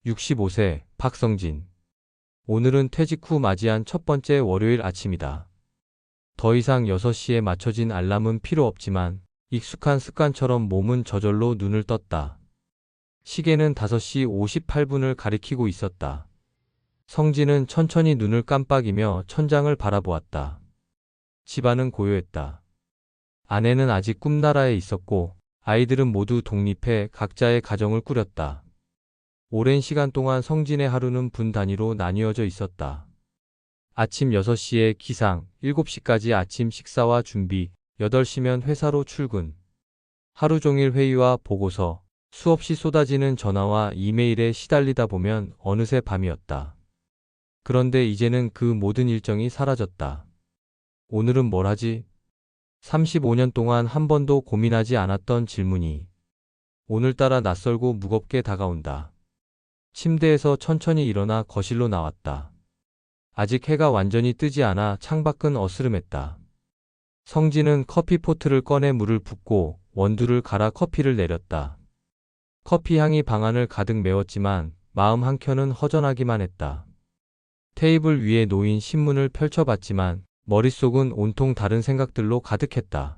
65세 박성진. 오늘은 퇴직 후 맞이한 첫 번째 월요일 아침이다. 더 이상 6시에 맞춰진 알람은 필요 없지만 익숙한 습관처럼 몸은 저절로 눈을 떴다. 시계는 5시 58분을 가리키고 있었다. 성진은 천천히 눈을 깜빡이며 천장을 바라보았다. 집안은 고요했다. 아내는 아직 꿈나라에 있었고 아이들은 모두 독립해 각자의 가정을 꾸렸다. 오랜 시간 동안 성진의 하루는 분 단위로 나뉘어져 있었다. 아침 6시에 기상, 7시까지 아침 식사와 준비, 8시면 회사로 출근. 하루 종일 회의와 보고서, 수없이 쏟아지는 전화와 이메일에 시달리다 보면 어느새 밤이었다. 그런데 이제는 그 모든 일정이 사라졌다. 오늘은 뭘 하지? 35년 동안 한 번도 고민하지 않았던 질문이 오늘따라 낯설고 무겁게 다가온다. 침대에서 천천히 일어나 거실로 나왔다. 아직 해가 완전히 뜨지 않아 창밖은 어스름했다. 성진은 커피포트를 꺼내 물을 붓고 원두를 갈아 커피를 내렸다. 커피 향이 방안을 가득 메웠지만 마음 한켠은 허전하기만 했다. 테이블 위에 놓인 신문을 펼쳐봤지만 머릿속은 온통 다른 생각들로 가득했다.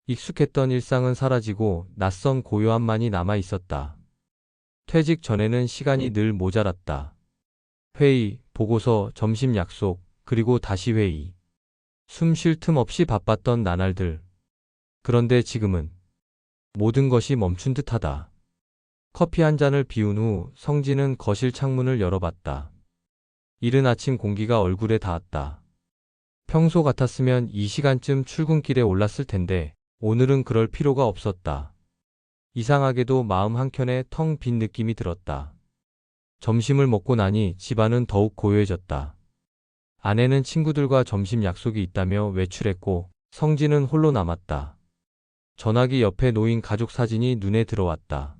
익숙했던 일상은 사라지고 낯선 고요함만이 남아 있었다. 퇴직 전에는 시간이 늘 모자랐다. 회의, 보고서, 점심 약속, 그리고 다시 회의. 숨 쉴 틈 없이 바빴던 나날들. 그런데 지금은 모든 것이 멈춘 듯하다. 커피 한 잔을 비운 후 성진은 거실 창문을 열어봤다. 이른 아침 공기가 얼굴에 닿았다. 평소 같았으면 이 시간쯤 출근길에 올랐을 텐데 오늘은 그럴 필요가 없었다. 이상하게도 마음 한켠에 텅 빈 느낌이 들었다. 점심을 먹고 나니 집안은 더욱 고요해졌다. 아내는 친구들과 점심 약속이 있다며 외출했고 성진은 홀로 남았다. 전화기 옆에 놓인 가족 사진이 눈에 들어왔다.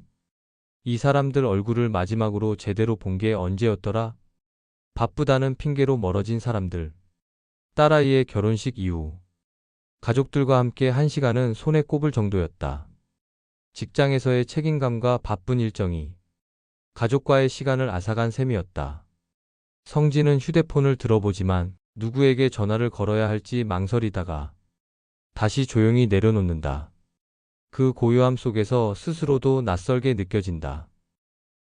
이 사람들 얼굴을 마지막으로 제대로 본 게 언제였더라? 바쁘다는 핑계로 멀어진 사람들. 딸아이의 결혼식 이후. 가족들과 함께 1시간은 손에 꼽을 정도였다. 직장에서의 책임감과 바쁜 일정이 가족과의 시간을 앗아간 셈이었다. 성진은 휴대폰을 들어보지만 누구에게 전화를 걸어야 할지 망설이다가 다시 조용히 내려놓는다. 그 고요함 속에서 스스로도 낯설게 느껴진다.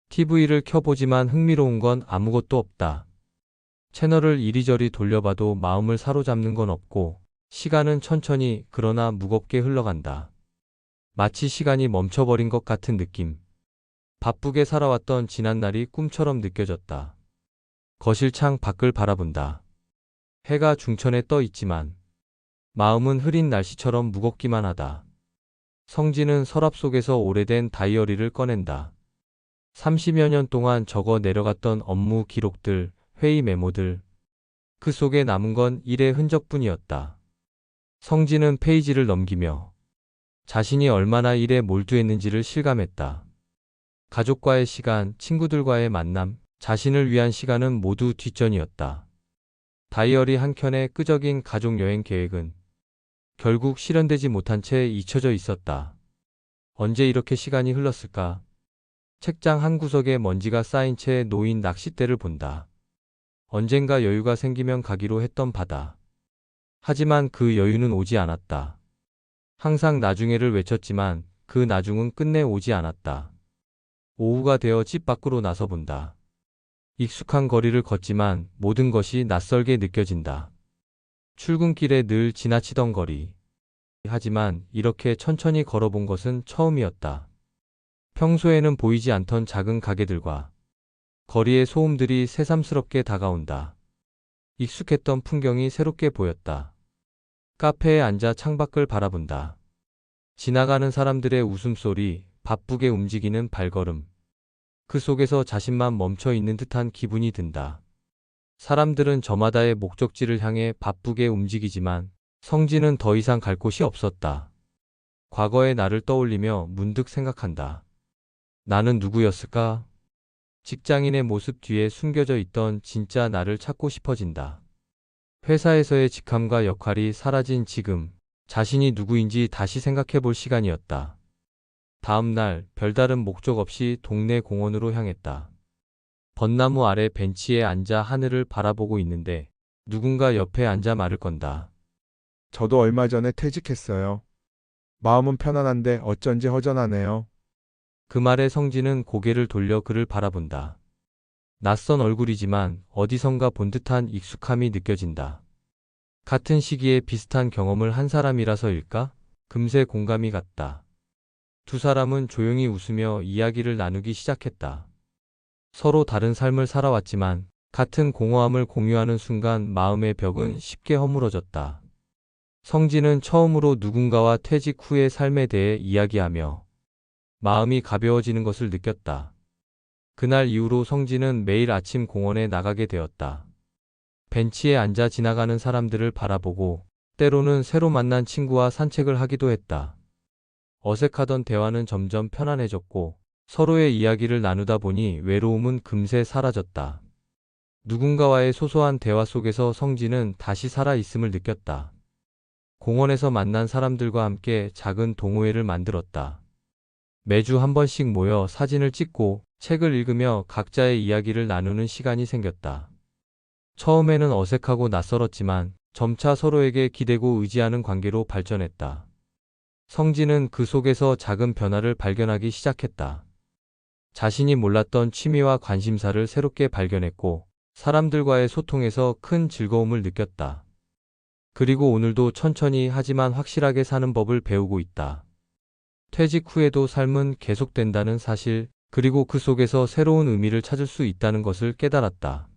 TV를 켜보지만 흥미로운 건 아무것도 없다. 채널을 이리저리 돌려봐도 마음을 사로잡는 건 없고 시간은 천천히 그러나 무겁게 흘러간다. 마치 시간이 멈춰버린 것 같은 느낌. 바쁘게 살아왔던 지난날이 꿈처럼 느껴졌다. 거실 창 밖을 바라본다. 해가 중천에 떠 있지만 마음은 흐린 날씨처럼 무겁기만 하다. 성진은 서랍 속에서 오래된 다이어리를 꺼낸다. 30여 년 동안 적어 내려갔던 업무 기록들, 회의 메모들. 그 속에 남은 건 일의 흔적뿐이었다. 성진은 페이지를 넘기며 자신이 얼마나 일에 몰두했는지를 실감했다. 가족과의 시간, 친구들과의 만남, 자신을 위한 시간은 모두 뒷전이었다. 다이어리 한켠에 끄적인 가족 여행 계획은 결국 실현되지 못한 채 잊혀져 있었다. 언제 이렇게 시간이 흘렀을까? 책장 한 구석에 먼지가 쌓인 채 놓인 낚싯대를 본다. 언젠가 여유가 생기면 가기로 했던 바다. 하지만 그 여유는 오지 않았다. 항상 나중에를 외쳤지만 그 나중은 끝내 오지 않았다. 오후가 되어 집 밖으로 나서본다. 익숙한 거리를 걷지만 모든 것이 낯설게 느껴진다. 출근길에 늘 지나치던 거리. 하지만 이렇게 천천히 걸어본 것은 처음이었다. 평소에는 보이지 않던 작은 가게들과 거리의 소음들이 새삼스럽게 다가온다. 익숙했던 풍경이 새롭게 보였다. 카페에 앉아 창밖을 바라본다. 지나가는 사람들의 웃음소리, 바쁘게 움직이는 발걸음. 그 속에서 자신만 멈춰 있는 듯한 기분이 든다. 사람들은 저마다의 목적지를 향해 바쁘게 움직이지만 성진은 더 이상 갈 곳이 없었다. 과거의 나를 떠올리며 문득 생각한다. 나는 누구였을까? 직장인의 모습 뒤에 숨겨져 있던 진짜 나를 찾고 싶어진다. 회사에서의 직함과 역할이 사라진 지금, 자신이 누구인지 다시 생각해 볼 시간이었다. 다음 날 별다른 목적 없이 동네 공원으로 향했다. 벚나무 아래 벤치에 앉아 하늘을 바라보고 있는데 누군가 옆에 앉아 말을 건다. 저도 얼마 전에 퇴직했어요. 마음은 편안한데 어쩐지 허전하네요. 그 말에 성진은 고개를 돌려 그를 바라본다. 낯선 얼굴이지만 어디선가 본 듯한 익숙함이 느껴진다. 같은 시기에 비슷한 경험을 한 사람이라서일까? 금세 공감이 갔다. 두 사람은 조용히 웃으며 이야기를 나누기 시작했다. 서로 다른 삶을 살아왔지만 같은 공허함을 공유하는 순간 마음의 벽은 쉽게 허물어졌다. 성진은 처음으로 누군가와 퇴직 후의 삶에 대해 이야기하며 마음이 가벼워지는 것을 느꼈다. 그날 이후로 성진은 매일 아침 공원에 나가게 되었다. 벤치에 앉아 지나가는 사람들을 바라보고 때로는 새로 만난 친구와 산책을 하기도 했다. 어색하던 대화는 점점 편안해졌고 서로의 이야기를 나누다 보니 외로움은 금세 사라졌다. 누군가와의 소소한 대화 속에서 성진은 다시 살아있음을 느꼈다. 공원에서 만난 사람들과 함께 작은 동호회를 만들었다. 매주 한 번씩 모여 사진을 찍고 책을 읽으며 각자의 이야기를 나누는 시간이 생겼다. 처음에는 어색하고 낯설었지만 점차 서로에게 기대고 의지하는 관계로 발전했다. 성진은 그 속에서 작은 변화를 발견하기 시작했다. 자신이 몰랐던 취미와 관심사를 새롭게 발견했고 사람들과의 소통에서 큰 즐거움을 느꼈다. 그리고 오늘도 천천히 하지만 확실하게 사는 법을 배우고 있다. 퇴직 후에도 삶은 계속된다는 사실, 그리고 그 속에서 새로운 의미를 찾을 수 있다는 것을 깨달았다.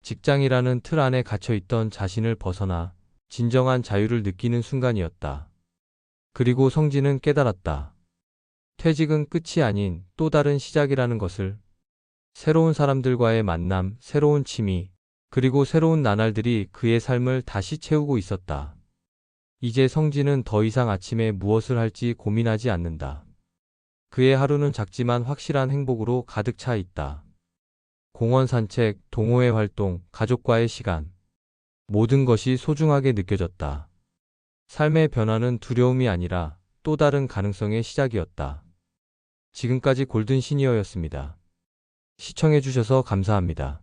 직장이라는 틀 안에 갇혀있던 자신을 벗어나 진정한 자유를 느끼는 순간이었다. 그리고 성진은 깨달았다. 퇴직은 끝이 아닌 또 다른 시작이라는 것을. 새로운 사람들과의 만남, 새로운 취미, 그리고 새로운 나날들이 그의 삶을 다시 채우고 있었다. 이제 성진은 더 이상 아침에 무엇을 할지 고민하지 않는다. 그의 하루는 작지만 확실한 행복으로 가득 차 있다. 공원 산책, 동호회 활동, 가족과의 시간. 모든 것이 소중하게 느껴졌다. 삶의 변화는 두려움이 아니라 또 다른 가능성의 시작이었다. 지금까지 골든 시니어였습니다. 시청해주셔서 감사합니다.